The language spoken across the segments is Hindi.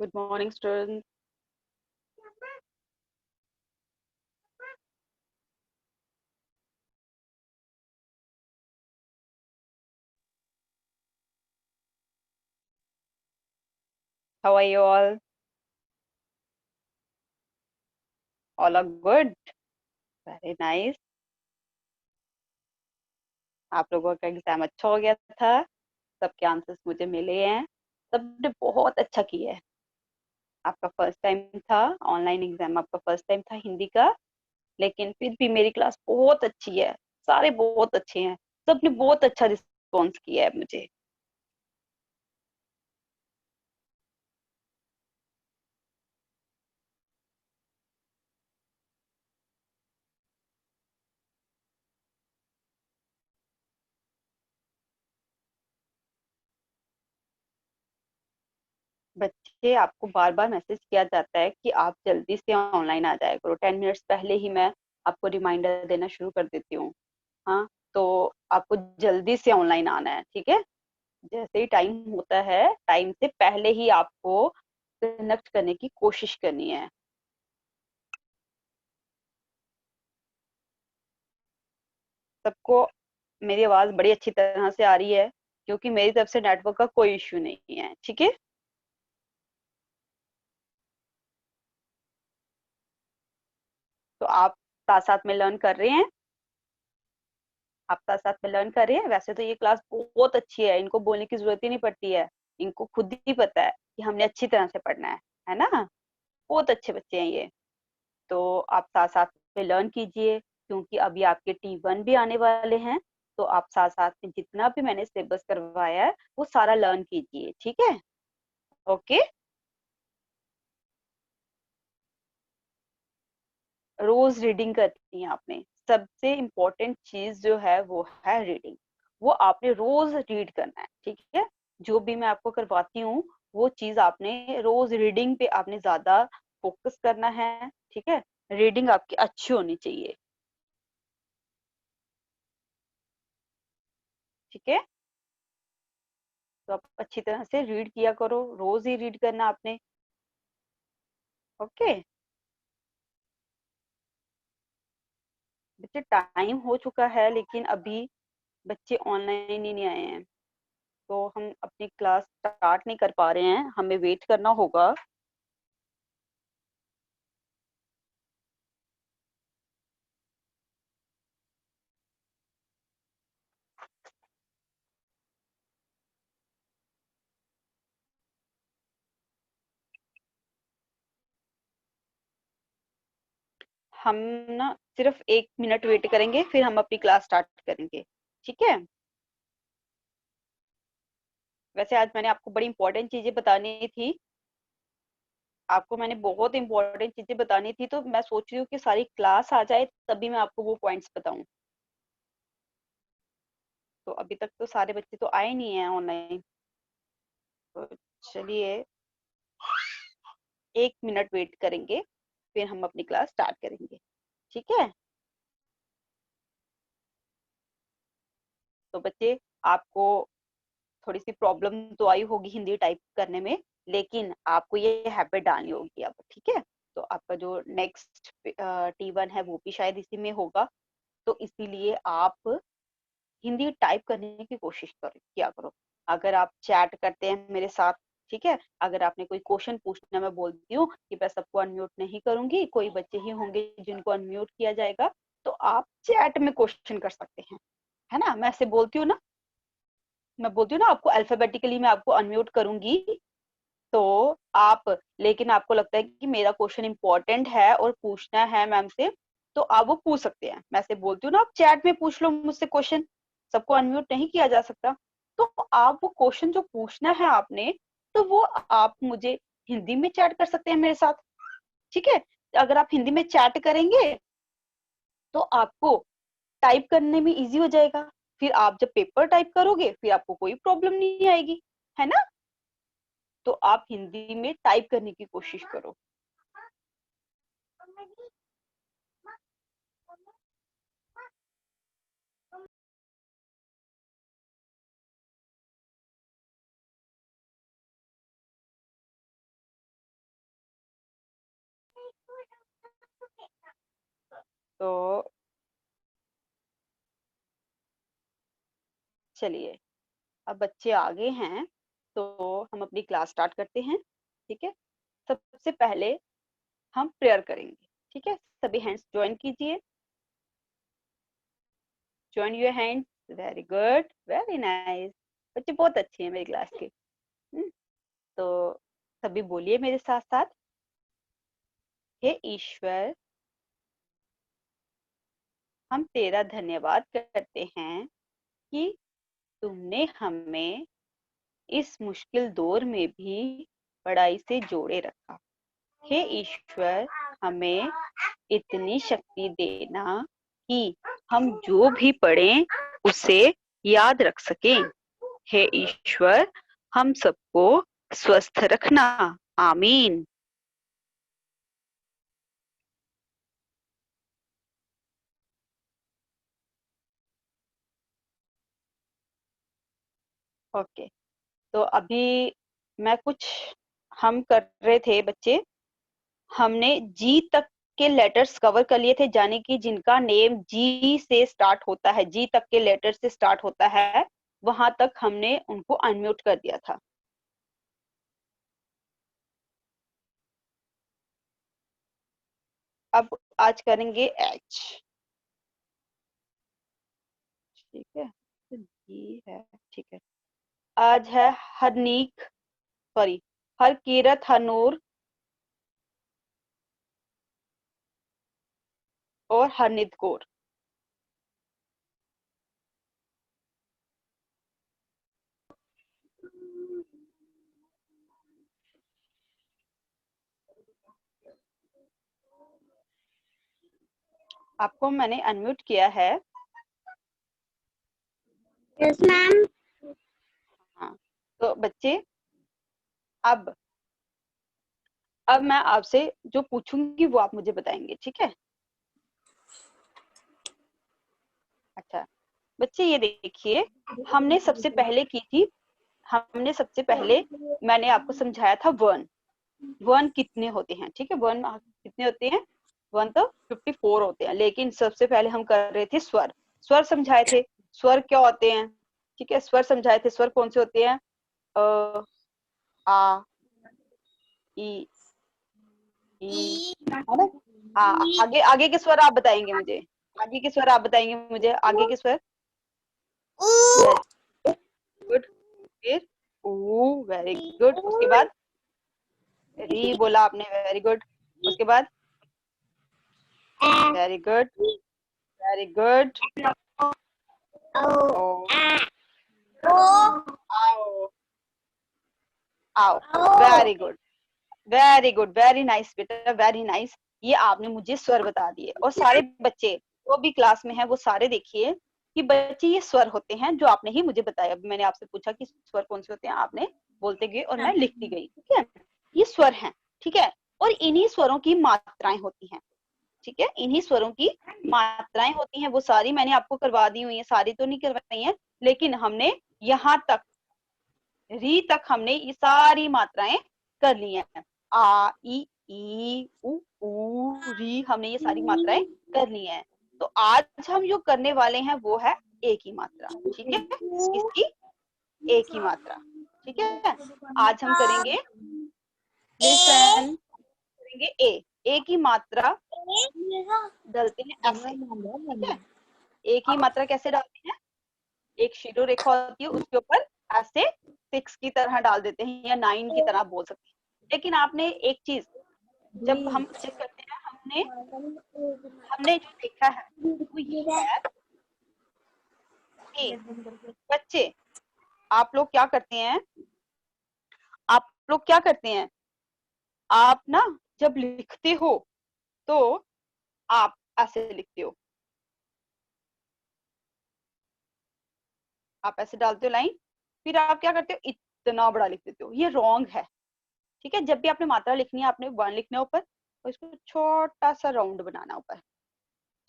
Good morning, students. How are you all? All are good. Very nice. आप लोगों का एग्जाम अच्छा हो गया था। सबके आंसर्स मुझे मिले हैं। सबने बहुत अच्छा किया है। आपका फर्स्ट टाइम था। ऑनलाइन एग्जाम आपका फर्स्ट टाइम था हिंदी का। लेकिन फिर भी मेरी क्लास बहुत अच्छी है। सारे बहुत अच्छे हैं। सबने बहुत अच्छा रिस्पॉन्स किया है मुझे। बच्चे आपको बार बार मैसेज किया जाता है कि आप जल्दी से ऑनलाइन आ जाया करो। 10 मिनट्स पहले ही मैं आपको रिमाइंडर देना शुरू कर देती हूँ। हाँ, तो आपको जल्दी से ऑनलाइन आना है, ठीक है। जैसे ही टाइम होता है, टाइम से पहले ही आपको कनेक्ट करने की कोशिश करनी है। सबको मेरी आवाज बड़ी अच्छी तरह से आ रही है, क्योंकि मेरी तरफ से नेटवर्क का कोई इश्यू नहीं है, ठीक है। तो आप साथ साथ में लर्न कर रहे हैं। आप साथ साथ में लर्न कर रहे हैं। वैसे तो ये क्लास बहुत अच्छी है, इनको बोलने की जरूरत ही नहीं पड़ती है। इनको खुद ही पता है कि हमने अच्छी तरह से पढ़ना है ना। बहुत अच्छे बच्चे हैं ये। तो आप साथ साथ में लर्न कीजिए, क्योंकि अभी आपके T1 भी आने वाले हैं। तो आप साथ साथ में जितना भी मैंने सिलेबस करवाया है वो सारा लर्न कीजिए, ठीक है। ओके। रोज रीडिंग करनी है आपने। सबसे इम्पोर्टेंट चीज जो है वो है रीडिंग। वो आपने रोज रीड करना है, ठीक है। जो भी मैं आपको करवाती हूँ वो चीज आपने रोज रीडिंग पे आपने ज्यादा फोकस करना है, ठीक है। रीडिंग आपकी अच्छी होनी चाहिए, ठीक है। तो आप अच्छी तरह से रीड किया करो। रोज ही रीड करना आपने। ओके। बच्चे टाइम हो चुका है, लेकिन अभी बच्चे ऑनलाइन ही नहीं आए हैं। तो हम अपनी क्लास स्टार्ट नहीं कर पा रहे हैं, हमें वेट करना होगा। हम ना सिर्फ 1 मिनट वेट करेंगे, फिर हम अपनी क्लास स्टार्ट करेंगे, ठीक है। वैसे आज मैंने आपको बड़ी इंपॉर्टेंट चीजें बतानी थी। आपको मैंने बहुत इंपॉर्टेंट चीजें बतानी थी, तो मैं सोच रही हूँ कि सारी क्लास आ जाए तभी मैं आपको वो पॉइंट्स बताऊं। तो अभी तक तो सारे बच्चे तो आए नहीं हैं ऑनलाइन। तो चलिए 1 मिनट वेट करेंगे, फिर हम अपनी क्लास स्टार्ट करेंगे, ठीक है। तो बच्चे, आपको थोड़ी सी प्रॉब्लम तो आई होगी हिंदी टाइप करने में, लेकिन आपको ये हैबिट डालनी होगी अब, ठीक है। तो आपका जो नेक्स्ट T1 है वो भी शायद इसी में होगा। तो इसीलिए आप हिंदी टाइप करने की कोशिश करो, किया करो। अगर आप चैट करते हैं मेरे साथ, ठीक है। अगर आपने कोई क्वेश्चन पूछना, मैं बोलती हूँ कि मैं सबको अनम्यूट नहीं करूंगी, कोई बच्चे ही होंगे जिनको अनम्यूट किया जाएगा। तो आप चैट में क्वेश्चन कर सकते हैं, है ना। मैं ऐसे बोलती हूँ ना, मैं बोलती हूँ ना आपको अल्फाबेटिकली मैं आपको अनम्यूट करूंगी। तो आप, लेकिन आपको लगता है कि मेरा क्वेश्चन इंपॉर्टेंट है और पूछना है मैम से, तो आप वो पूछ सकते हैं। मैं से बोलती हूँ ना, आप चैट में पूछ लो मुझसे क्वेश्चन। सबको अनम्यूट नहीं किया जा सकता। तो आप वो क्वेश्चन जो पूछना है आपने, तो वो आप मुझे हिंदी में चैट कर सकते हैं मेरे साथ, ठीक है। अगर आप हिंदी में चैट करेंगे तो आपको टाइप करने में इजी हो जाएगा। फिर आप जब पेपर टाइप करोगे फिर आपको कोई प्रॉब्लम नहीं आएगी, है ना। तो आप हिंदी में टाइप करने की कोशिश करो। तो चलिए, अब बच्चे आगे हैं तो हम अपनी क्लास स्टार्ट करते हैं। ठीक है, सबसे पहले हम प्रेयर करेंगे। ठीक है, सभी हैंड्स ज्वाइन कीजिए। Join your hands. Very good, very nice. बच्चे बहुत अच्छे हैं मेरी क्लास के। तो सभी बोलिए मेरे साथ साथ, हे ईश्वर, हम तेरा धन्यवाद करते हैं कि तुमने हमें इस मुश्किल दौर में भी पढ़ाई से जोड़े रखा। हे ईश्वर, हमें इतनी शक्ति देना कि हम जो भी पढ़ें उसे याद रख सकें। हे ईश्वर, हम सबको स्वस्थ रखना। आमीन। ओके, तो अभी मैं कुछ हम कर रहे थे बच्चे, हमने जी तक के लेटर्स कवर कर लिए थे, यानी कि जिनका नेम जी से स्टार्ट होता है, जी तक के लेटर से स्टार्ट होता है, वहां तक हमने उनको अनम्यूट कर दिया था। अब आज करेंगे एच। ठीक है, तो जी है। ठीक है, आज है हरनीक, सॉरी, हरकीरत, हनूर और हरनित कौर। आपको मैंने अनम्यूट किया है। Yes ma'am. हाँ, तो बच्चे अब मैं आपसे जो पूछूंगी वो आप मुझे बताएंगे। ठीक है, अच्छा बच्चे ये देखिए, हमने सबसे पहले की थी, हमने सबसे पहले मैंने आपको समझाया था वन। वन कितने होते हैं? ठीक है, वन कितने होते हैं? वन तो 54 होते हैं, लेकिन सबसे पहले हम कर रहे थे स्वर। स्वर समझाए थे, स्वर क्या होते हैं? ठीक है, स्वर समझाए थे। स्वर कौन से होते हैं? अ, आ, ई, ई, है ना? हाँ, आगे आगे के स्वर आप बताएंगे मुझे। आगे के स्वर आप बताएंगे मुझे, आगे के स्वर। गुड। फिर ओ, वेरी गुड। उसके बाद री बोला आपने, वेरी गुड। उसके बाद वेरी गुड, वेरी गुड। ओ, आओ, आओ, very good, very good, very nice बेटा, वेरी नाइस। ये आपने मुझे स्वर बता दिए, और सारे बच्चे जो भी क्लास में है वो सारे देखिए कि बच्चे ये स्वर होते हैं जो आपने ही मुझे बताया। मैंने आपसे पूछा कि स्वर कौन से होते हैं, आपने बोलते गए और मैं लिखती गई। ठीक है, ये स्वर हैं। ठीक है, और इन्हीं स्वरों की मात्राएं होती हैं। ठीक है, इन्हीं स्वरों की मात्राएं होती हैं, वो सारी मैंने आपको करवा दी हुई है, सारी तो नहीं करवाई है, लेकिन हमने यहाँ तक री तक हमने ये सारी मात्राएं कर ली हैं। आ, ई, उ, री, हमने ये सारी मात्राएं कर ली हैं। तो आज हम जो करने वाले हैं वो है ए की मात्रा। ठीक है, किसकी? ए की मात्रा। ठीक है, आज हम करेंगे, लिसन, करेंगे ए। ए की मात्रा डालते हैं ऐसे। ठीक है, ए की मात्रा कैसे डालते हैं? एक शीरो रेखा होती है, उसके ऊपर ऐसे 6 की तरह डाल देते हैं, या 9 की तरह बोल सकते हैं। लेकिन आपने एक चीज, जब हम चेक करते हैं, हमने हमने जो देखा है वो ये है कि बच्चे, आप लोग क्या करते हैं, आप लोग क्या करते हैं, आप ना जब लिखते हो तो आप ऐसे लिखते हो, आप ऐसे डालते हो लाइन, फिर आप क्या करते हो, इतना बड़ा लिख देते हो। ये रॉन्ग है। ठीक है, जब भी आपने मात्रा लिखनी है, आपने वन लिखना ऊपर और इसको छोटा सा राउंड बनाना ऊपर।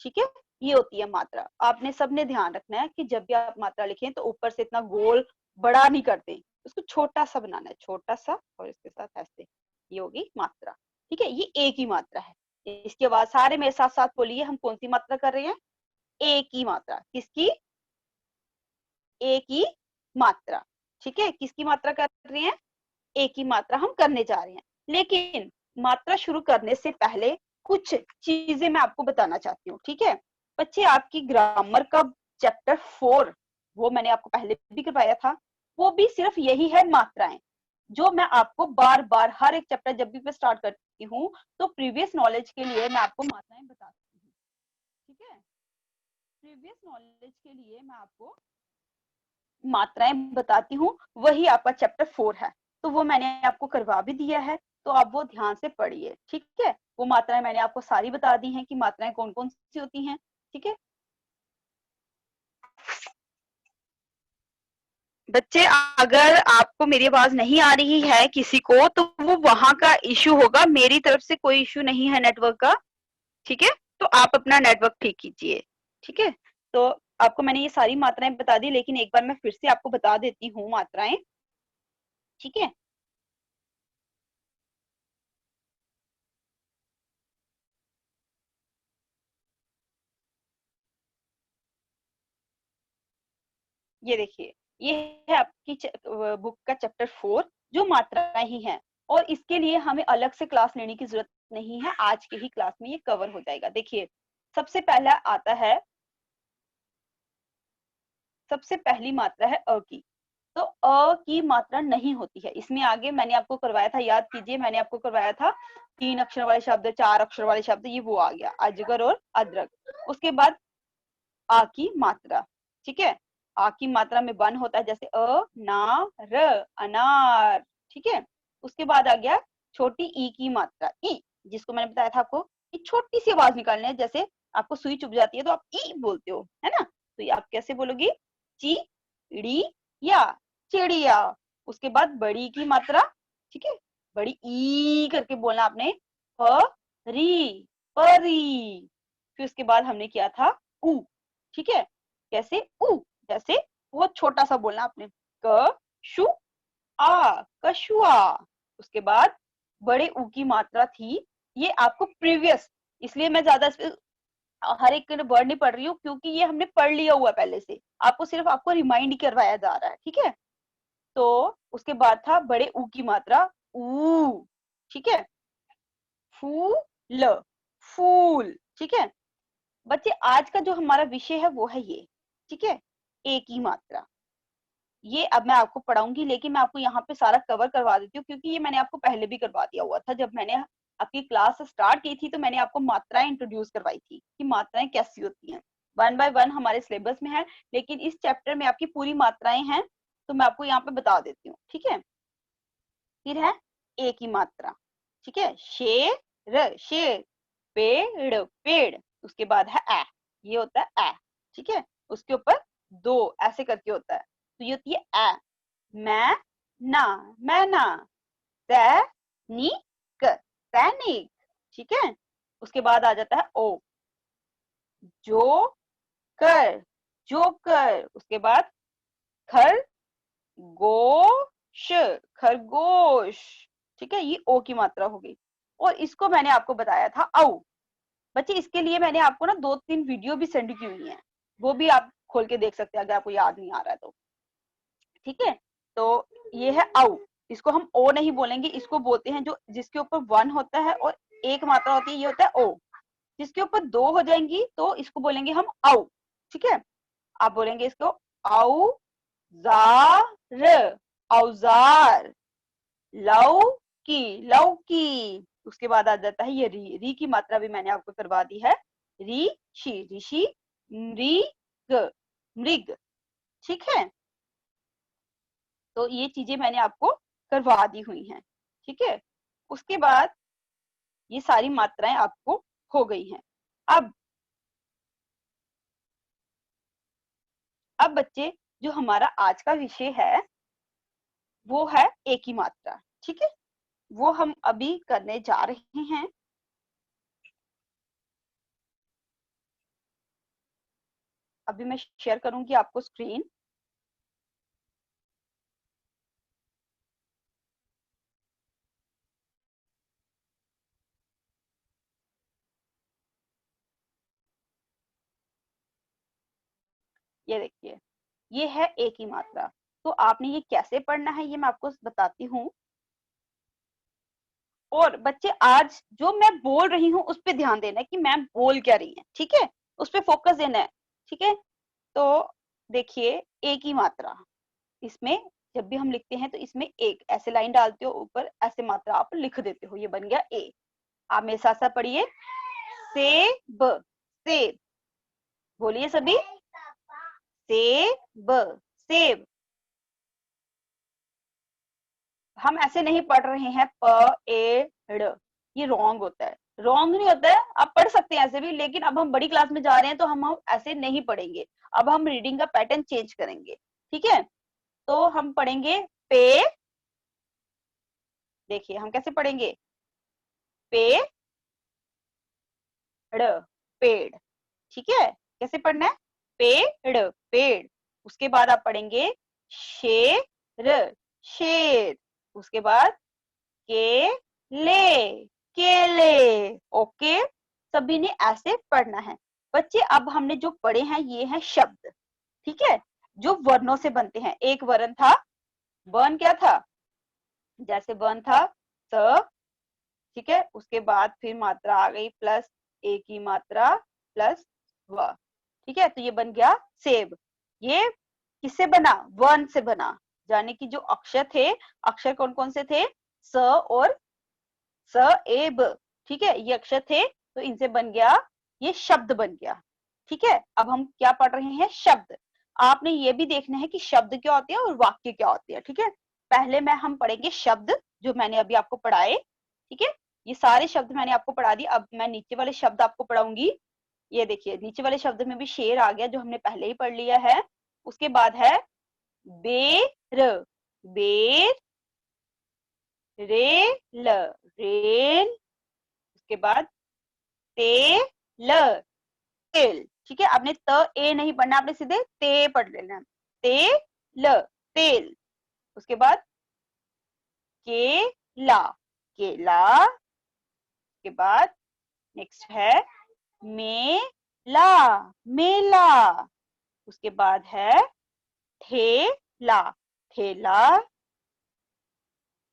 ठीक है, ये होती है मात्रा। आपने सबने ध्यान रखना है कि जब भी आप मात्रा लिखें तो ऊपर से इतना गोल बड़ा नहीं करते, उसको छोटा सा बनाना है, छोटा सा, और इसके साथ ऐसे। ये होगी मात्रा। ठीक है, ये एक ही मात्रा है। इसके बाद सारे मेरे साथ साथ बोलिए, हम कौन सी मात्रा कर रहे हैं? ए की मात्रा। किसकी? ए की मात्रा। ठीक है, किसकी मात्रा कर रहे हैं? ए की मात्रा हम करने जा रहे हैं। लेकिन मात्रा शुरू करने से पहले कुछ चीजें मैं आपको बताना चाहती हूँ। ठीक है बच्चे, आपकी ग्रामर का चैप्टर 4 वो मैंने आपको पहले भी करवाया था, वो भी सिर्फ यही है, मात्राएं। जो मैं आपको बार बार हर एक चैप्टर जब भी मैं स्टार्ट करती हूँ तो प्रीवियस नॉलेज के लिए मैं आपको मात्राएं बताती हूँ। ठीक है, प्रीवियस नॉलेज के लिए मैं आपको मात्राएं बताती हूँ, वही आपका चैप्टर 4 है। तो वो मैंने आपको करवा भी दिया है, तो आप वो ध्यान से पढ़िए। ठीक है, वो मात्राएं मैंने आपको सारी बता दी हैं कि मात्राएं कौन कौन सी होती हैं। ठीक है बच्चे, अगर आपको मेरी आवाज नहीं आ रही है किसी को, तो वो वहां का इश्यू होगा, मेरी तरफ से कोई इश्यू नहीं है नेटवर्क का। ठीक है, तो आप अपना नेटवर्क ठीक कीजिए। ठीक है, तो आपको मैंने ये सारी मात्राएं बता दी, लेकिन एक बार मैं फिर से आपको बता देती हूँ मात्राएं। ठीक है, ये देखिए, ये है आपकी बुक का चैप्टर 4, जो मात्राएं ही हैं, और इसके लिए हमें अलग से क्लास लेने की जरूरत नहीं है, आज के ही क्लास में ये कवर हो जाएगा। देखिए, सबसे पहला आता है, सबसे पहली मात्रा है अ की। तो अ की मात्रा नहीं होती है इसमें। आगे मैंने आपको करवाया था, याद कीजिए, मैंने आपको करवाया था 3 अक्षर वाले शब्द, 4 अक्षर वाले शब्द, ये वो आ गया, अजगर और अदरक। उसके बाद आ की मात्रा। ठीक है, आ की मात्रा में वन होता है, जैसे अ ना र, अनार। ठीक है, उसके बाद आ गया छोटी ई की मात्रा, ई, जिसको मैंने बताया था आपको कि छोटी सी आवाज निकालनी है, जैसे आपको सुई चुभ जाती है तो आप ई बोलते हो, है ना? तो ये आप कैसे बोलोगी? चिड़िया, चिड़िया। उसके बाद बड़ी की मात्रा, ठीक है, बड़ी ई करके बोलना आपने, परी, परी। फिर उसके बाद हमने किया था ऊ। ठीक है, कैसे? ऊ, जैसे बहुत छोटा सा बोलना आपने, क शु आ, कशुआ। उसके बाद बड़े ऊ की मात्रा थी, ये आपको प्रीवियस, इसलिए मैं ज्यादा हर एक वर्ड नहीं पढ़ रही हूँ, क्योंकि ये हमने पढ़ लिया हुआ पहले से, आपको सिर्फ आपको रिमाइंड करवाया जा रहा है। ठीक है, तो उसके बाद था बड़े ऊ की मात्रा, ऊ। ठीक है, फूल, फूल। ठीक है बच्चे, आज का जो हमारा विषय है वो है ये। ठीक है, ए की मात्रा, ये अब मैं आपको पढ़ाऊंगी, लेकिन मैं आपको यहाँ पे सारा कवर करवा देती हूँ, क्योंकि ये मैंने आपको पहले भी करवा दिया हुआ था। जब मैंने आपकी क्लास स्टार्ट की थी तो मैंने आपको मात्राएं इंट्रोड्यूस करवाई थी कि मात्राएं कैसी होती हैं। 1 बाय 1 हमारे सिलेबस में है, लेकिन इस चैप्टर में आपकी पूरी मात्राएं हैं, तो मैं आपको यहाँ पे बता देती हूँ। ठीक है, फिर है ए की मात्रा। ठीक है, शेर, शेर, पेड़, पेड़। उसके बाद है ए, ये होता है ए। ठीक है, उसके ऊपर दो ऐसे करके होता है, तो ये होती है ए। मैं ना, मैना। सैनिक, सैनिक। ठीक है, उसके बाद आ जाता है ओ, जोकर, जोकर। उसके बाद खरगोश, खरगोश। ठीक है, ये ओ की मात्रा हो गई। और इसको मैंने आपको बताया था औ। बच्चे, इसके लिए मैंने आपको ना 2-3 वीडियो भी सेंड की हुई हैं, वो भी आप खोल के देख सकते हैं अगर आपको याद नहीं आ रहा है तो। ठीक है, तो ये है औ। इसको हम ओ नहीं बोलेंगे, इसको बोलते हैं जो जिसके ऊपर 1 होता है और एक मात्रा होती है, ये होता है ओ। जिसके ऊपर 2 हो जाएंगी तो इसको बोलेंगे हम औ। ठीक है, आप बोलेंगे इसको औजार, औजार। लौकी, लौकी। उसके बाद आ जाता है ये री, री की मात्रा भी मैंने आपको करवा दी है, ऋषि, ऋषि। मृग, मृग। ठीक है, तो ये चीजें मैंने आपको करवा दी हुई हैं। ठीक है, उसके बाद ये सारी मात्राएं आपको हो गई हैं। अब अब बच्चे, जो हमारा आज का विषय है वो है ए की मात्रा। ठीक है, वो हम अभी करने जा रहे हैं। अभी मैं शेयर करूंगी आपको स्क्रीन। ये देखिए, ये है ए की मात्रा। तो आपने ये कैसे पढ़ना है ये मैं आपको बताती हूँ। और बच्चे आज जो मैं बोल रही हूँ उस पे ध्यान देना है कि मैम बोल क्या रही है, ठीक है, उस पे फोकस देना है, ठीक है। तो देखिए, ए की मात्रा, इसमें जब भी हम लिखते हैं तो इसमें एक ऐसे लाइन डालते हो ऊपर, ऐसे मात्रा आप लिख देते हो, ये बन गया ए। आप मेरे साथ साथ पढ़िए, सेब, सेब, बोलिए सभी, सेब, सेब। हम ऐसे नहीं पढ़ रहे हैं प ए ड़, ये रॉन्ग होता है, रॉन्ग नहीं होता है, आप पढ़ सकते हैं ऐसे भी, लेकिन अब हम बड़ी क्लास में जा रहे हैं तो हम ऐसे नहीं पढ़ेंगे। अब हम रीडिंग का पैटर्न चेंज करेंगे, ठीक है। तो हम पढ़ेंगे पे, देखिए हम कैसे पढ़ेंगे, पे ड़, पेड़, ठीक है। कैसे पढ़ना है, पेड़, पेड़। उसके बाद आप पढ़ेंगे शेर, शेर। उसके बाद केले, केले। ओके, सभी ने ऐसे पढ़ना है। बच्चे अब हमने जो पढ़े हैं ये हैं शब्द, ठीक है, जो वर्णों से बनते हैं। एक वर्ण था, वर्ण क्या था, जैसे वर्ण था स, ठीक है, उसके बाद फिर मात्रा आ गई प्लस ए की मात्रा प्लस व, ठीक है, तो ये बन गया सेब। ये किससे बना, वर्ण से बना, यानी कि जो अक्षर थे, अक्षर कौन कौन से थे, स और स ए ब, ठीक है, ये अक्षर थे, तो इनसे बन गया, ये शब्द बन गया, ठीक है। अब हम क्या पढ़ रहे हैं, शब्द। आपने ये भी देखना है कि शब्द क्या होते हैं और वाक्य क्या होते हैं, ठीक है। पहले हम पढ़ेंगे शब्द, जो मैंने अभी आपको पढ़ाए, ठीक है। ये सारे शब्द मैंने आपको पढ़ा दिए, अब मैं नीचे वाले शब्द आपको पढ़ाऊंगी। ये देखिए, नीचे वाले शब्द में भी शेर आ गया, जो हमने पहले ही पढ़ लिया है। उसके बाद है बेर, बेर, रेल, रेल। उसके बाद तेल, तेल, ठीक है। आपने त ए नहीं पढ़ना, आपने सीधे ते पढ़ लेना, तेल, तेल। उसके बाद केला, केला। के बाद नेक्स्ट है मेला, मेला। उसके बाद है ठेला, ठेला।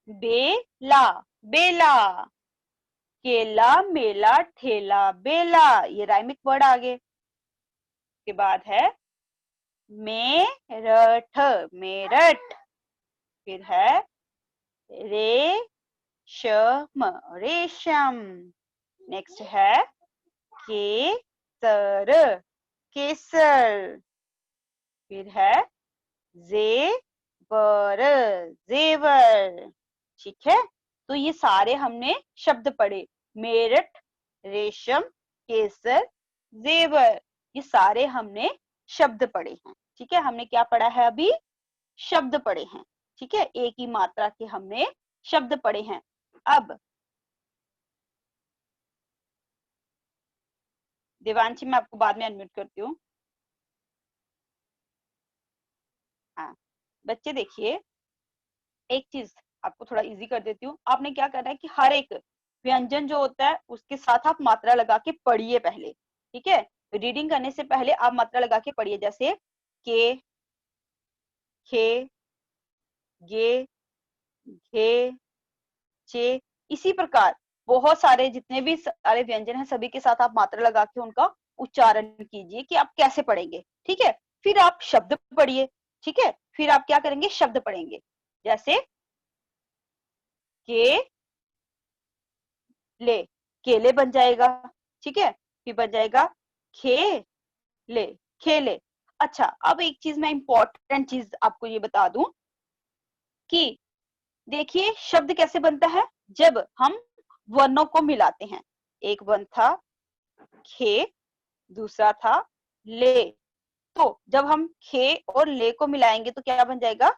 बेला, बेला। केला, मेला, ठेला, बेला, ये राइमिक वर्ड आ गए। के बाद है मेरठ, मेरठ। फिर है रेशम, रेशम। नेक्स्ट है केसर, केसर। फिर है जेवर, जेवर, ठीक है। तो ये सारे हमने शब्द पढ़े, मेरठ, रेशम, केसर, जेवर, ये सारे हमने शब्द पढ़े हैं, ठीक है। हमने क्या पढ़ा है अभी, शब्द पढ़े हैं, ठीक है। एक ही मात्रा के हमने शब्द पढ़े हैं। अब देवांशी, मैं आपको बाद में अनम्यूट करती हूँ। हाँ, बच्चे देखिए, एक चीज आपको थोड़ा इजी कर देती हूँ। आपने क्या करना है कि हर एक व्यंजन जो होता है उसके साथ आप मात्रा लगा के पढ़िए पहले, ठीक है। रीडिंग करने से पहले आप मात्रा लगा के पढ़िए, जैसे के, खे, गे, घे, चे। इसी प्रकार बहुत सारे जितने भी सारे व्यंजन हैं, सभी के साथ आप मात्रा लगा के उनका उच्चारण कीजिए कि आप कैसे पढ़ेंगे, ठीक है। फिर आप शब्द पढ़िए, ठीक है। फिर आप क्या करेंगे, शब्द पढ़ेंगे, जैसे के ले, केले बन जाएगा, ठीक है। फिर बन जाएगा खेले, खेले। अच्छा, अब एक चीज मैं इंपॉर्टेंट चीज आपको ये बता दूं कि देखिए, शब्द कैसे बनता है, जब हम वर्णों को मिलाते हैं। एक वर्ण था खे, दूसरा था ले। तो जब हम खे और ले को मिलाएंगे तो क्या बन जाएगा,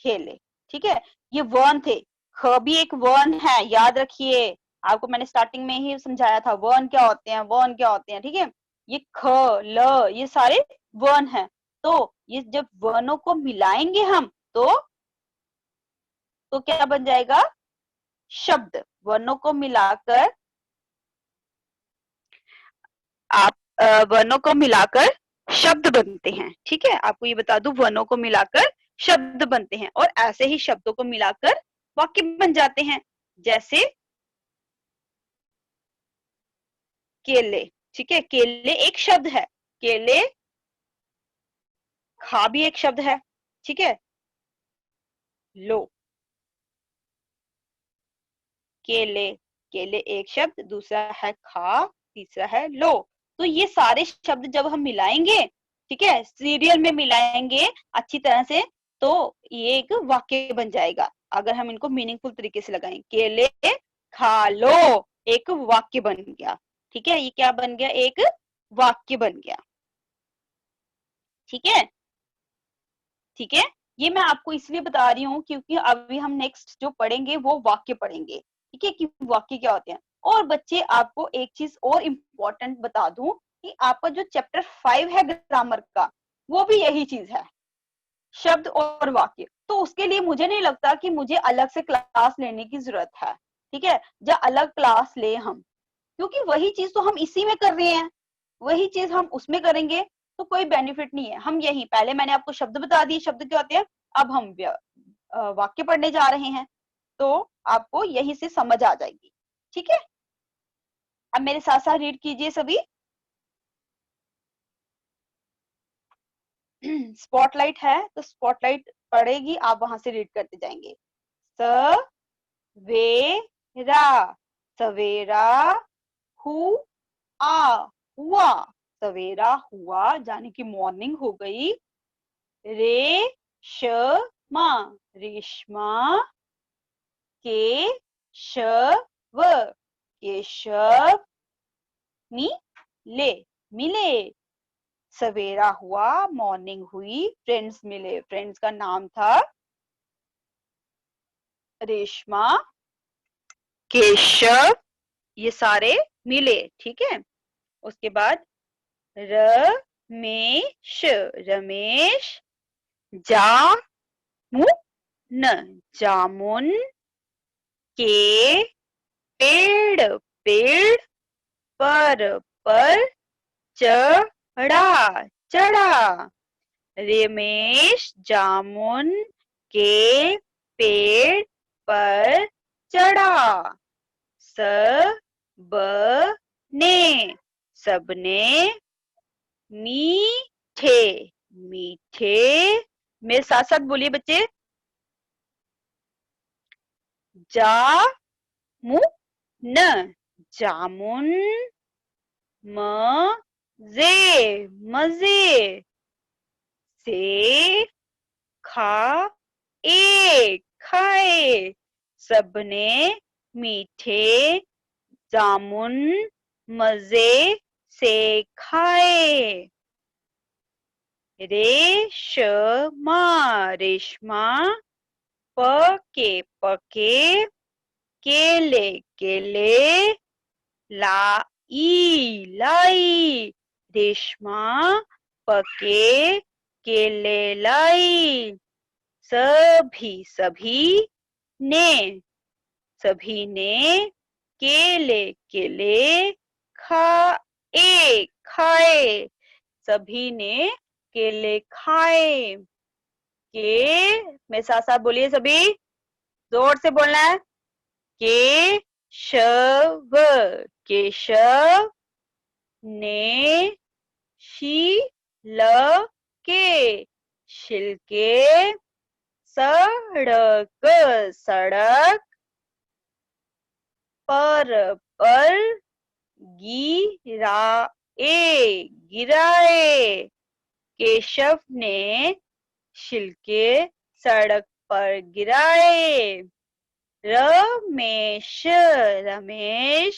खेले, ठीक है। ये वर्ण थे, ख भी एक वर्ण है, याद रखिए। आपको मैंने स्टार्टिंग में ही समझाया था वर्ण क्या होते हैं, वर्ण क्या होते हैं, ठीक है। ये ख, ल, ये सारे वर्ण हैं। तो ये जब वर्णों को मिलाएंगे हम तो क्या बन जाएगा, शब्द। वर्णों को मिलाकर आप वर्णों को मिलाकर शब्द बनते हैं। ठीक है, आपको ये बता दूं, वर्णों को मिलाकर शब्द बनते हैं और ऐसे ही शब्दों को मिलाकर वाक्य बन जाते हैं। जैसे केले। ठीक है, केले एक शब्द है। केले, खा भी एक शब्द है। ठीक है, लो, केले, केले एक शब्द, दूसरा है खा, तीसरा है लो। तो ये सारे शब्द जब हम मिलाएंगे, ठीक है, सीरियल में मिलाएंगे अच्छी तरह से, तो ये एक वाक्य बन जाएगा। अगर हम इनको मीनिंगफुल तरीके से लगाएं, केले खा लो, एक वाक्य बन गया। ठीक है, ये क्या बन गया? एक वाक्य बन गया। ठीक है, ठीक है, ये मैं आपको इसलिए बता रही हूँ क्योंकि अभी हम नेक्स्ट जो पढ़ेंगे वो वाक्य पढ़ेंगे। ठीक है, कि वाक्य क्या होते हैं। और बच्चे, आपको एक चीज और इम्पोर्टेंट बता दूं कि आपका जो चैप्टर 5 है ग्रामर का, वो भी यही चीज है, शब्द और वाक्य। तो उसके लिए मुझे नहीं लगता कि मुझे अलग से क्लास लेने की जरूरत है। ठीक है, या अलग क्लास ले हम, क्योंकि वही चीज तो हम इसी में कर रहे हैं, वही चीज हम उसमें करेंगे, तो कोई बेनिफिट नहीं है। हम यही, पहले मैंने आपको शब्द बता दिए, शब्द क्या होते हैं, अब हम वाक्य पढ़ने जा रहे हैं, तो आपको यही से समझ आ जाएगी। ठीक है, अब मेरे साथ साथ रीड कीजिए सभी। स्पॉटलाइट है तो स्पॉटलाइट पढ़ेगी, आप वहां से रीड करते जाएंगे। सवेरा, सवेरा, हुआ, सवेरा हुआ, यानी कि मॉर्निंग हो गई। रेशमा, रेशमा, केशव, केशव, मिले, मिले, सवेरा हुआ, मॉर्निंग हुई, फ्रेंड्स मिले, फ्रेंड्स का नाम था रेशमा, केशव, ये सारे मिले। ठीक है, उसके बाद रमेश, रमेश, जामुन, जामुन, के पेड़, पेड़ पर चढ़ा, चढ़ा, रमेश जामुन के पेड़ पर चढ़ा। सबने, सबने, मीठे, मीठे, मेरे साथ साथ बोलिए बच्चे, जामुन, जामुन, मजे, मजे, से खाए, खाए, सबने मीठे जामुन मजे से खाए। रेशमा, रेशमा, पके, पके, केले, केले, लाई, लाई, रेशमा पके केले लाई। सभी, सभी ने, सभी ने केले, केले खाए, खाए, सभी ने केले खाए। के, मेरे साथ साथ बोलिए सभी, जोर से बोलना है। केशव, केशव ने छिलके, छिलके, सड़क, सड़क पर गिराए, गिराए, केशव ने छिलके सड़क पर गिराए। रमेश, रमेश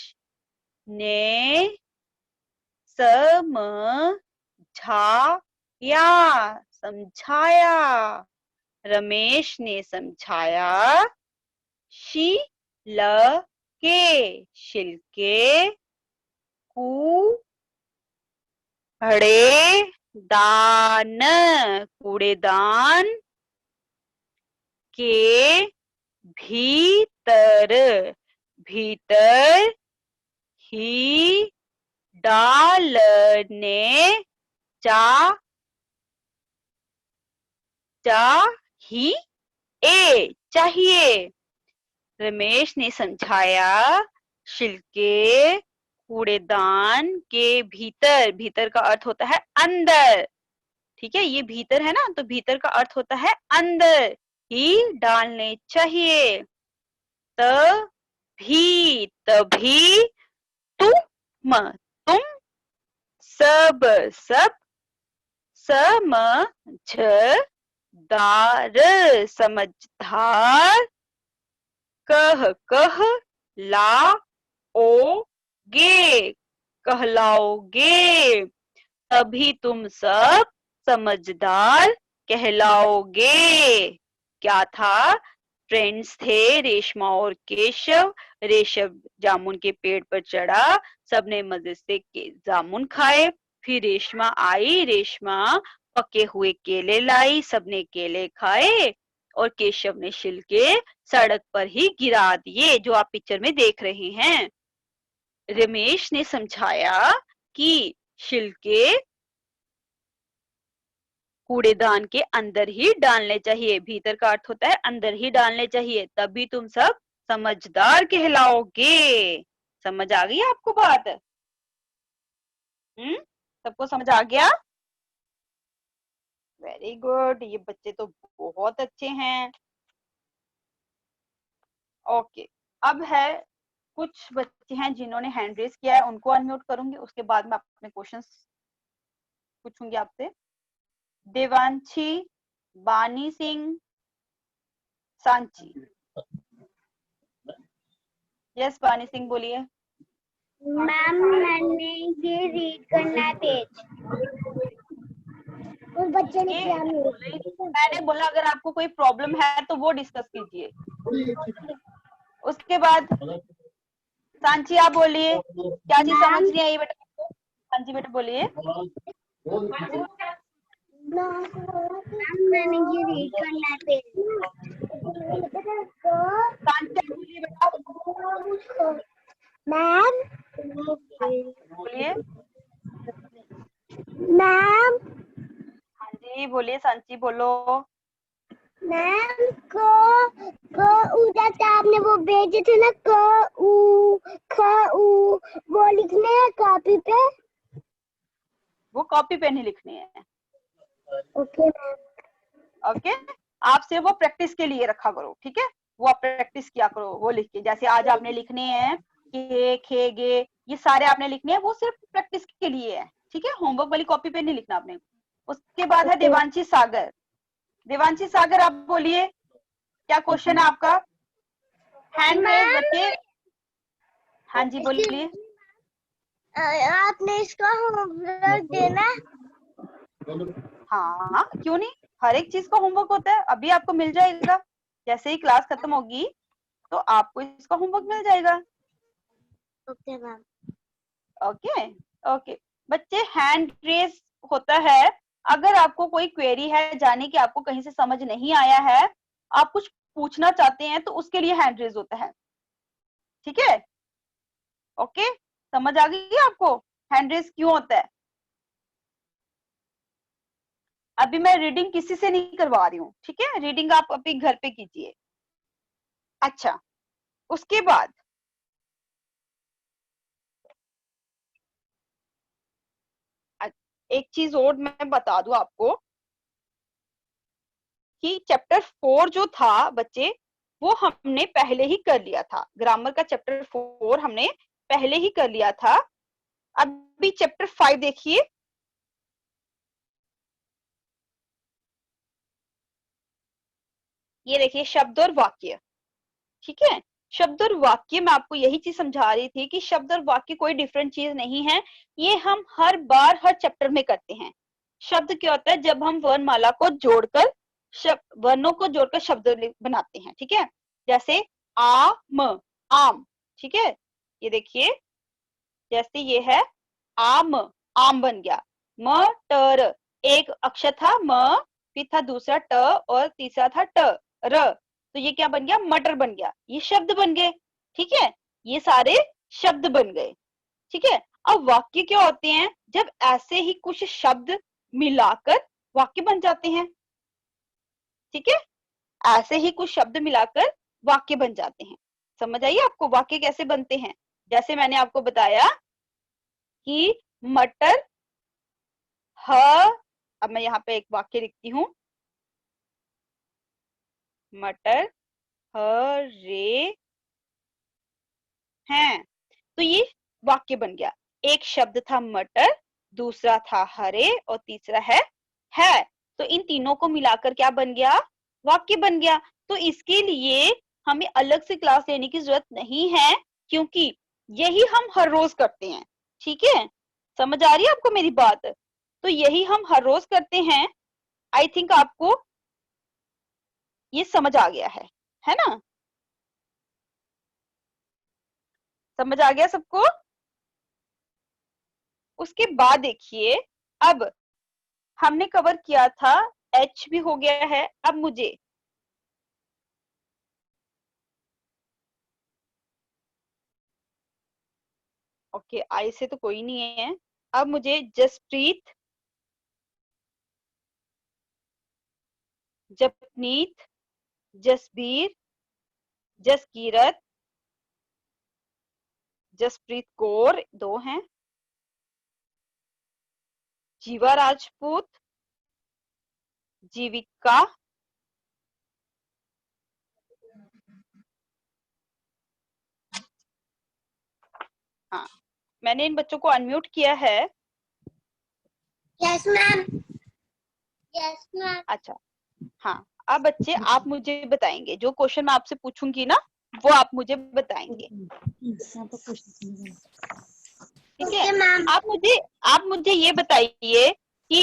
ने समझाया, समझाया, रमेश ने समझाया। छिलके, छिलके, कूड़ेदान, कूड़ेदान के भीतर, भीतर ही डालने चाहिए, चाहिए। रमेश ने समझाया, छिलके कूड़ेदान के भीतर, भीतर का अर्थ होता है अंदर, ठीक है, ये भीतर है ना, तो भीतर का अर्थ होता है अंदर ही डालने चाहिए। तभी, तभी तुम सब समझदार, समझदार कहलाओगे, कहलाओगे। तभी तुम सब समझदार कहलाओगे। क्या था? फ्रेंड्स थे रेशमा और केशव। रेशव जामुन के पेड़ पर चढ़ा, सबने मजे से जामुन खाए। फिर रेशमा आई, रेशमा पके हुए केले लाई, सबने केले खाए और केशव ने छिलके सड़क पर ही गिरा दिए, जो आप पिक्चर में देख रहे हैं। रमेश ने समझाया कि छिलके कूड़ेदान के अंदर ही डालने चाहिए, भीतर का अर्थ होता है अंदर ही डालने चाहिए, तभी तुम सब समझदार कहलाओगे। समझ आ गई आपको बात? सबको समझ आ गया? वेरी गुड, ये बच्चे तो बहुत अच्छे हैं। ओके, अब है कुछ बच्चे हैं जिन्होंने हैंड रेज किया है, उनको अनम्यूट करूंगी, उसके बाद मैं अपने क्वेश्चंस पूछूंगी आपसे। देवांशी, बानी सिंह, सांची। यस बानी सिंह बोलिए। मैम मैंने ये रीड करना है पेज। उस बच्चे ने किया मैंने बोला अगर आपको कोई प्रॉब्लम है तो वो डिस्कस कीजिए। उसके बाद सांची आप बोलिए, क्या चीज समझ नहीं आई बेटा आपको? सांची बेटा बोलिए। मैंने ये रीड करना है पेज। सांची बोलिए बेटा। मैम बोलिए। मैम हाँ जी बोलिए, सांची बोलो। मैम को उधर आपने वो भेजे थे ना, वो लिखने हैं कॉपी पे। वो कॉपी पे नहीं लिखने हैं। Okay ma'am. ओके, आप सिर्फ वो प्रैक्टिस के लिए रखा करो, ठीक है, वो आप प्रैक्टिस किया करो वो लिख के। जैसे आज आपने लिखने हैं के, खे, गे, ये सारे आपने लिखने हैं, वो सिर्फ प्रैक्टिस के लिए है, ठीक है, होमवर्क वाली कॉपी पे नहीं लिखना आपने। उसके बाद है देवांशी सागर। देवांशी सागर आप बोलिए, क्या क्वेश्चन है आपका? हैंड रेज रखिए। हाँ जी बोलिए। आपने इसका होमवर्क देना? हाँ क्यों नहीं, हर एक चीज का होमवर्क होता है, अभी आपको मिल जाएगा, जैसे ही क्लास खत्म होगी तो आपको इसका होमवर्क मिल जाएगा। Okay ma'am. ओके ओके बच्चे, हैंड रेज होता है अगर आपको कोई क्वेरी है, जाने की आपको कहीं से समझ नहीं आया है, आप कुछ पूछना चाहते हैं, तो उसके लिए हैंड रेज होता है, ठीक है। ओके, समझ आ गई आपको हैंड रेज क्यों होता है? अभी मैं रीडिंग किसी से नहीं करवा रही हूँ, ठीक है, रीडिंग आप अपने घर पे कीजिए। अच्छा, उसके बाद एक चीज और मैं बता दूं आपको कि चैप्टर 4 जो था बच्चे, वो हमने पहले ही कर लिया था। ग्रामर का चैप्टर 4 हमने पहले ही कर लिया था। अभी चैप्टर 5 देखिए। ये देखिए शब्द और वाक्य, ठीक है। शब्द और वाक्य में आपको यही चीज समझा रही थी कि शब्द और वाक्य कोई डिफरेंट चीज नहीं है, ये हम हर बार हर चैप्टर में करते हैं। शब्द क्या होता है? जब हम वर्णमाला को जोड़कर वर्णों को जोड़कर शब्द बनाते हैं, ठीक है। जैसे आम, ठीक है, ये देखिए, जैसे ये है आम, आम बन गया। मटर, एक अक्षर था म, फिर था दूसरा ट और तीसरा था ट, र, तो ये क्या बन गया? मटर बन गया। ये शब्द बन गए, ठीक है, ये सारे शब्द बन गए, ठीक है। अब वाक्य क्या होते हैं? जब ऐसे ही कुछ शब्द मिलाकर वाक्य बन जाते हैं। ठीक है, ऐसे ही कुछ शब्द मिलाकर वाक्य बन जाते हैं। समझ आइए आपको वाक्य कैसे बनते हैं? जैसे मैंने आपको बताया कि मटर ह, अब मैं यहाँ पे एक वाक्य लिखती हूँ, मटर हरे हैं, तो ये वाक्य बन गया। एक शब्द था मटर, दूसरा था हरे और तीसरा है। तो इन तीनों को मिलाकर क्या बन गया? वाक्य बन गया। तो इसके लिए हमें अलग से क्लास लेने की जरूरत नहीं है, क्योंकि यही हम हर रोज करते हैं। ठीक है, समझ आ रही है आपको मेरी बात? तो यही हम हर रोज करते हैं। आई थिंक आपको ये समझ आ गया है ना? समझ आ गया सबको? उसके बाद देखिए, अब हमने कवर किया था, एच भी हो गया है। अब मुझे ओके, आई से तो कोई नहीं है। अब मुझे जसप्रीत, जपनीत, जसबीर, जसकीरत, जसप्रीत कौर दो हैं, जीवा राजपूत, जीविका, हाँ, मैंने इन बच्चों को अनम्यूट किया है। Yes ma'am, yes ma'am. अच्छा, हाँ, अब बच्चे आप मुझे बताएंगे, जो क्वेश्चन मैं आपसे पूछूंगी ना वो आप मुझे बताएंगे। ठीक है, आप मुझे ये बताइए कि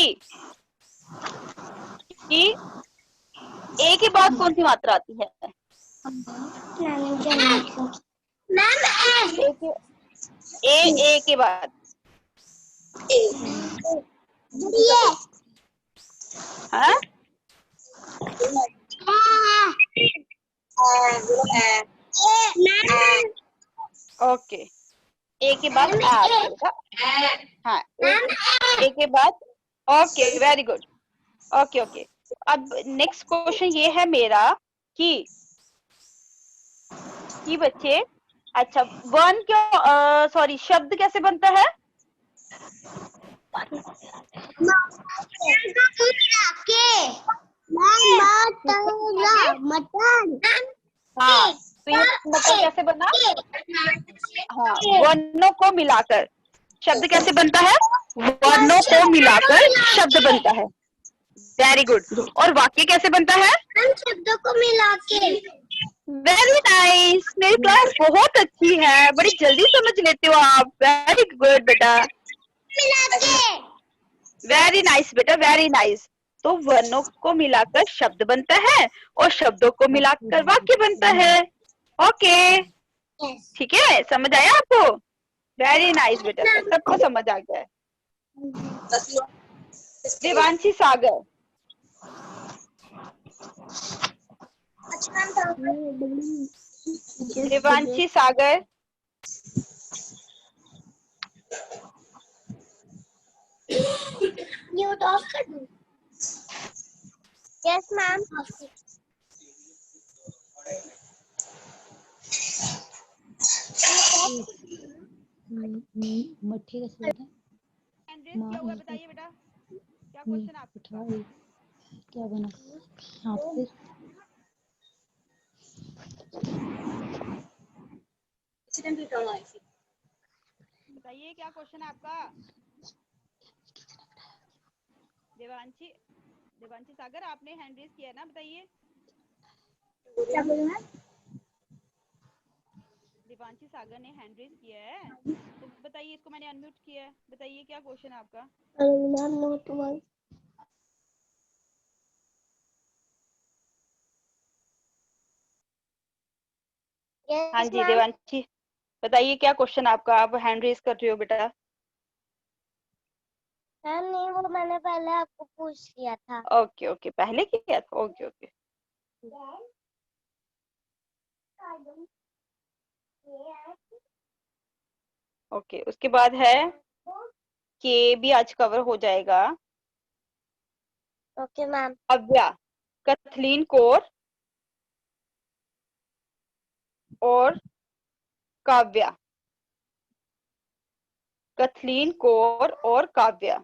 ए के बाद कौन सी मात्रा आती है? मैम ए के बाद हाँ? ओके, ए के बाद आ जाएगा। हाँ, ए के बाद, okay, very good, okay okay. अब नेक्स्ट क्वेश्चन ये है मेरा कि बच्चे, अच्छा, वन क्यों, सॉरी, शब्द कैसे बनता है? हाँ, तो ये मटर कैसे बना? हाँ, वर्णों को मिलाकर शब्द कैसे बनता है? वर्णों को मिलाकर शब्द बनता है। Very good. और वाक्य कैसे बनता है? शब्दों को मिला के। वेरी नाइस, मेरी क्लास बहुत अच्छी है, बड़ी जल्दी समझ लेते हो आप। वेरी गुड बेटा, मिला के। वेरी नाइस बेटा, वेरी नाइस। तो वर्णों को मिलाकर शब्द बनता है और शब्दों को मिलाकर वाक्य बनता है। ओके, ठीक है, समझ आया आपको? वेरी नाइस बेटा, सबको समझ आ गया है। देवांशी सागर, देवांशी सागर, म्यूट ऑफ कर दूं? Yes ma'am. मट्ठी कैसे बोलते हैं? क्या हुआ बताइए बेटा, क्या क्वेश्चन आपका? क्या बना? हाँ, फिर बताइए क्या क्वेश्चन है आपका? देवांशी, देवांशी सागर, आपने हैंड रेज किया है ना, बताइए। क्या बोलना है? देवांशी सागर ने हैंड रेज किया है, तो बताइए, इसको मैंने अनम्यूट किया है, बताइए क्या क्वेश्चन है आपका? Ma'am note one. हाँ यस जी मैम। देवांशी, बताइए क्या क्वेश्चन आपका, आप हैंड रेज कर रहे हो बेटा। मैम नहीं, वो मैंने पहले आपको पूछ लिया था। ओके ओके, पहले किया था, ओके ओके। ओके, उसके बाद है के भी आज कवर हो जाएगा। Okay ma'am. Kavya, Kathleen Kaur और काव्या, कथलीन कौर और काव्या।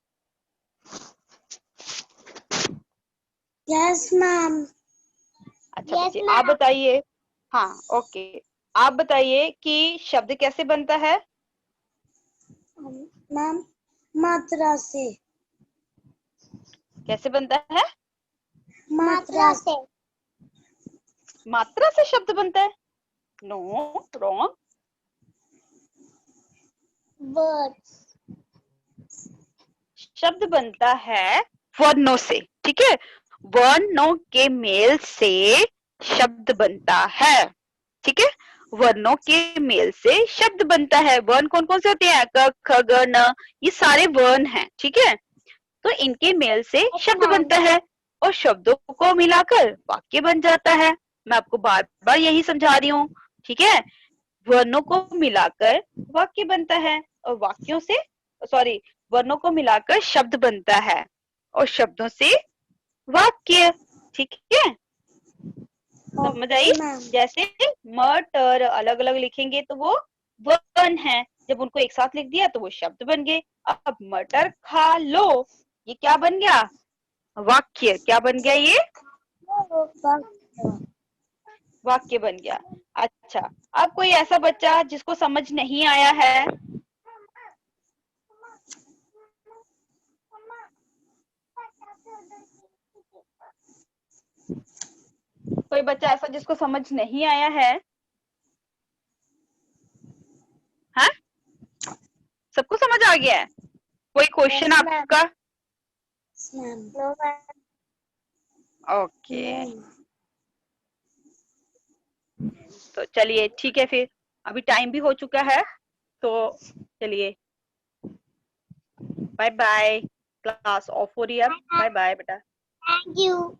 Yes ma'am. अच्छा बच्चे आप बताइए, हाँ ओके, आप बताइए कि शब्द कैसे बनता है? मैम मात्रा से। कैसे बनता है? मात्रा से। मात्रा से शब्द बनता है? No, wrong. वर्ड्स। शब्द बनता है वर्णों से, ठीक है, वर्णों के मेल से शब्द बनता है, ठीक है, वर्णों के मेल से शब्द बनता है। वर्ण कौन कौन से होते हैं? क ख ग न, ये सारे वर्ण हैं, ठीक है, तो इनके मेल से शब्द बनता है और शब्दों को मिलाकर वाक्य बन जाता है। मैं आपको बार बार यही समझा रही हूँ, ठीक है, वर्णों को मिलाकर वाक्य बनता है और वाक्यों से, सॉरी, वर्णों को मिलाकर शब्द बनता है और शब्दों से वाक्य, ठीक है, समझ आई? जैसे म टर अलग अलग लिखेंगे तो वो वर्ण है, जब उनको एक साथ लिख दिया तो वो शब्द बन गए। अब मटर खा लो, ये क्या बन गया? वाक्य। क्या बन गया? ये वाक्य बन गया। अच्छा, अब कोई ऐसा बच्चा जिसको समझ नहीं आया है? कोई बच्चा ऐसा जिसको समझ नहीं आया है? हाँ, सबको समझ आ गया है? कोई क्वेश्चन आपका? ओके, तो चलिए ठीक है, फिर अभी टाइम भी हो चुका है, तो चलिए बाय बाय, क्लास ऑफ हो रही है अब। बाय बाय बेटा। Thank you.